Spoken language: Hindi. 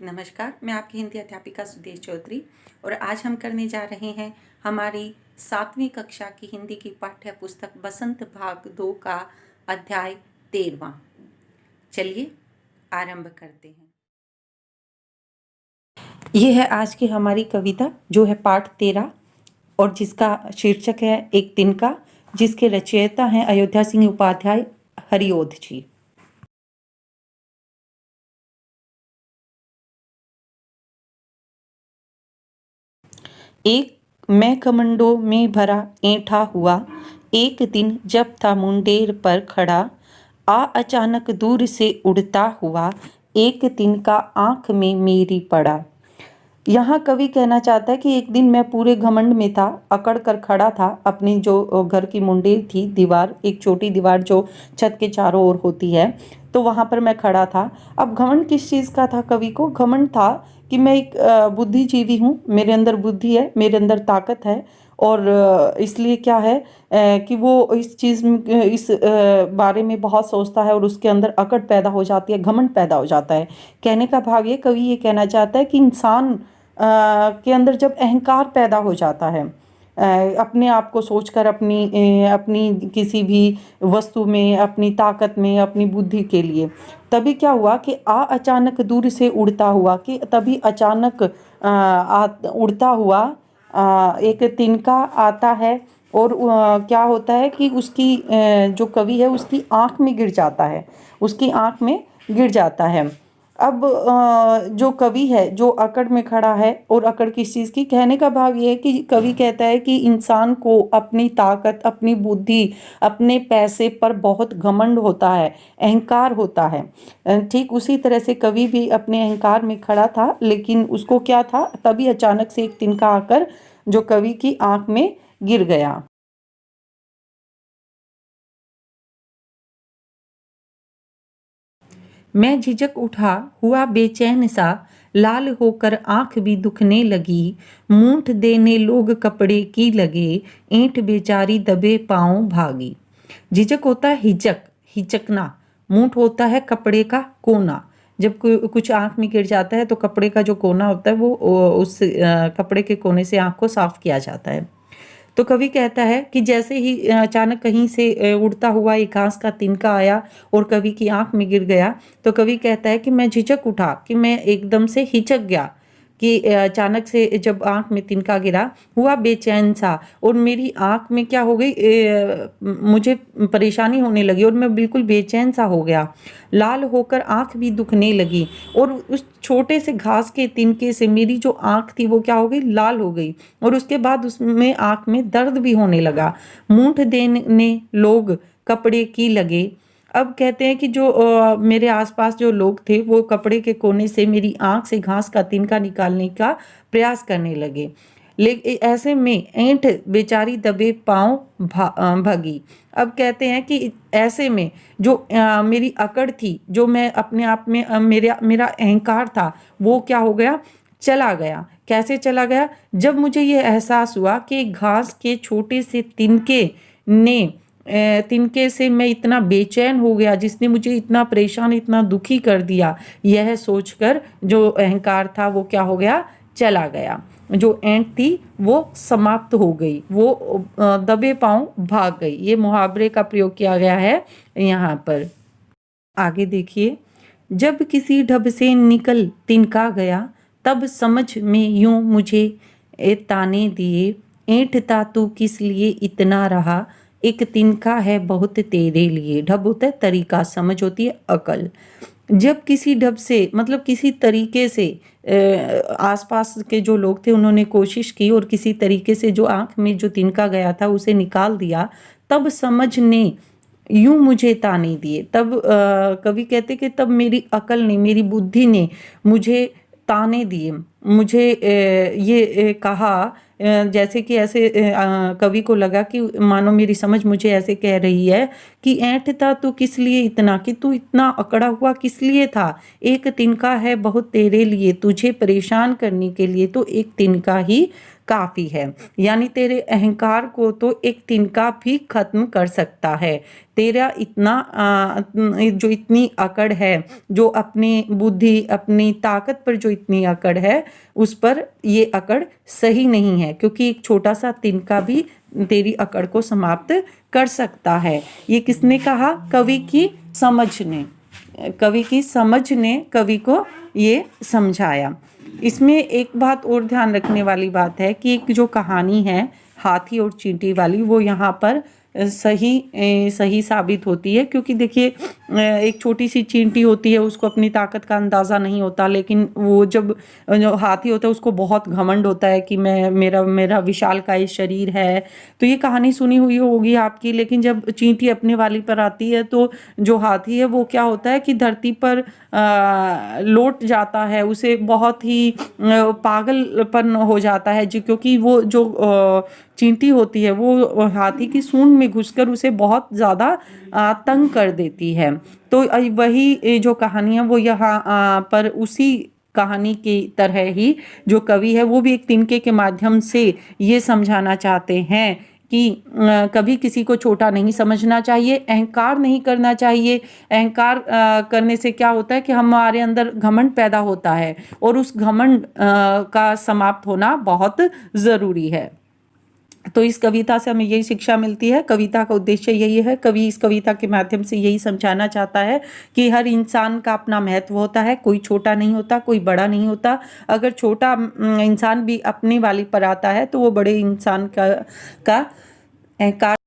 नमस्कार, मैं आपकी हिंदी अध्यापिका सुदेश चौधरी और आज हम करने जा रहे हैं हमारी 7वीं कक्षा की हिंदी की पाठ्य पुस्तक बसंत भाग 2 का अध्याय 13वां। चलिए आरंभ करते हैं। यह है आज की हमारी कविता जो है पाठ 13 और जिसका शीर्षक है एक तिनका, जिसके रचयिता हैं अयोध्या सिंह उपाध्याय हरिओध जी। एक मैं कमंडों में भरा ऐंठा हुआ, एक दिन जब था मुंडेर पर खड़ा, अचानक दूर से उड़ता हुआ, एक तिनका आँख में मेरी पड़ा। यहाँ कवि कहना चाहता है कि एक दिन मैं पूरे घमंड में था, अकड़ कर खड़ा था। अपनी जो घर की मुंडेर थी, दीवार, एक छोटी दीवार जो छत के चारों ओर होती है, तो वहाँ पर मैं खड़ा था। अब घमंड किस चीज़ का था? कवि को घमंड था कि मैं एक बुद्धिजीवी हूँ, मेरे अंदर बुद्धि है, मेरे अंदर ताकत है। और इसलिए क्या है कि वो इस चीज़ इस बारे में बहुत सोचता है और उसके अंदर अकड़ पैदा हो जाती है, घमंड पैदा हो जाता है। कहने का भाव ये, कवि ये कहना चाहता है कि इंसान के अंदर जब अहंकार पैदा हो जाता है, अपने आप को सोचकर अपनी किसी भी वस्तु में, अपनी ताकत में, अपनी बुद्धि के लिए, तभी क्या हुआ कि अचानक दूर से उड़ता हुआ, कि तभी अचानक उड़ता हुआ एक तिनका आता है और क्या होता है कि उसकी जो कवि है उसकी आँख में गिर जाता है, उसकी आँख में गिर जाता है। अब जो कवि है जो अकड़ में खड़ा है, और अकड़ किस चीज़ की? कहने का भाव ये है कि कवि कहता है कि इंसान को अपनी ताकत, अपनी बुद्धि, अपने पैसे पर बहुत घमंड होता है, अहंकार होता है। ठीक उसी तरह से कवि भी अपने अहंकार में खड़ा था, लेकिन उसको क्या था, तभी अचानक से एक तिनका आकर जो कवि की आंख में गिर गया। मैं झिझक उठा हुआ बेचैन सा, लाल होकर आंख भी दुखने लगी। मूठ देने लोग कपड़े की लगे, ईंट बेचारी दबे पाँव भागी। झिझक होता है हिचक, हिचकना। मूठ होता है कपड़े का कोना। जब कुछ आंख में गिर जाता है तो कपड़े का जो कोना होता है वो उस कपड़े के कोने से आंख को साफ किया जाता है। तो कवि कहता है कि जैसे ही अचानक कहीं से उड़ता हुआ एक घास का तिनका आया और कवि की आंख में गिर गया, तो कवि कहता है कि मैं झिझक उठा, कि मैं एकदम से हिचक गया, कि अचानक से जब आंख में तिनका गिरा, हुआ बेचैन सा, और मेरी आंख में क्या हो गई, मुझे परेशानी होने लगी और मैं बिल्कुल बेचैन सा हो गया। लाल होकर आंख भी दुखने लगी, और उस छोटे से घास के तिनके से मेरी जो आंख थी वो क्या हो गई, लाल हो गई, और उसके बाद उसमें आंख में दर्द भी होने लगा। मूठ देने लोग कपड़े की लगे। अब कहते हैं कि जो मेरे आसपास जो लोग थे वो कपड़े के कोने से मेरी आंख से घास का तिनका निकालने का प्रयास करने लगे, लेकिन ऐसे में ऐंठ बेचारी दबे पाँव भागी। अब कहते हैं कि ऐसे में जो मेरी अकड़ थी, जो मैं अपने आप में मेरा अहंकार था, वो क्या हो गया, चला गया। कैसे चला गया? जब मुझे ये एहसास हुआ कि घास के छोटे से तिनके से मैं इतना बेचैन हो गया, जिसने मुझे इतना परेशान, इतना दुखी कर दिया, यह सोचकर जो अहंकार था वो क्या हो गया, चला गया। जो ऐंठ थी वो समाप्त हो गई, वो दबे पाँव भाग गई। ये मुहावरे का प्रयोग किया गया है यहाँ पर। आगे देखिए। जब किसी ढब से निकल तिनका गया, तब समझ में यूं मुझे ताने दिए। ऐंठता तू किस लिए इतना रहा, एक तिनका है बहुत तेरे लिए। ढब होता है तरीका, समझ होती है अकल। जब किसी ढब से, मतलब किसी तरीके से, आसपास के जो लोग थे उन्होंने कोशिश की और किसी तरीके से जो आंख में जो तिनका गया था उसे निकाल दिया, तब समझ ने यूं मुझे ताने दिए। तब कवि कहते कि तब मेरी अकल ने, मेरी बुद्धि ने मुझे ताने दिए, मुझे ये कहा, जैसे कि ऐसे कवि को लगा कि मानो मेरी समझ मुझे ऐसे कह रही है कि ऐंठता तू किस लिए इतना, कि तू इतना अकड़ा हुआ किस लिए था, एक तिनका है बहुत तेरे लिए, तुझे परेशान करने के लिए तो एक तिनका ही काफ़ी है। यानी तेरे अहंकार को तो एक तिनका भी खत्म कर सकता है। तेरा इतना जो इतनी अकड़ है, जो अपनी बुद्धि, अपनी ताकत पर जो इतनी अकड़ है, उस पर ये अकड़ सही नहीं है, क्योंकि एक छोटा सा तिनका भी तेरी अकड़ को समाप्त कर सकता है। ये किसने कहा? कवि की समझ ने। कवि की समझ ने कवि को ये समझाया। इसमें एक बात और ध्यान रखने वाली बात है कि एक जो कहानी है हाथी और चींटी वाली, वो यहाँ पर सही साबित होती है, क्योंकि देखिए एक छोटी सी चींटी होती है, उसको अपनी ताकत का अंदाज़ा नहीं होता, लेकिन वो जब जो हाथी होता है उसको बहुत घमंड होता है कि मैं मेरा मेरा विशालकाय शरीर है। तो ये कहानी सुनी हुई होगी आपकी, लेकिन जब चींटी अपने वाली पर आती है तो जो हाथी है वो क्या होता है कि धरती पर लौट जाता है, उसे बहुत ही पागलपन हो जाता है जी, क्योंकि वो जो चींटी होती है वो हाथी की सूंड में घुसकर उसे बहुत ज़्यादा तंग कर देती है। तो वही जो कहानी है वो यहाँ पर उसी कहानी की तरह ही जो कवि है वो भी एक तिनके के माध्यम से ये समझाना चाहते हैं कि कभी किसी को छोटा नहीं समझना चाहिए, अहंकार नहीं करना चाहिए। अहंकार करने से क्या होता है कि हमारे अंदर घमंड पैदा होता है, और उस घमंड का समाप्त होना बहुत ज़रूरी है। तो इस कविता से हमें यही शिक्षा मिलती है। कविता का उद्देश्य यही है, कवि इस कविता के माध्यम से यही समझाना चाहता है कि हर इंसान का अपना महत्व होता है, कोई छोटा नहीं होता, कोई बड़ा नहीं होता। अगर छोटा इंसान भी अपनी वाली पर आता है तो वो बड़े इंसान का अहंकार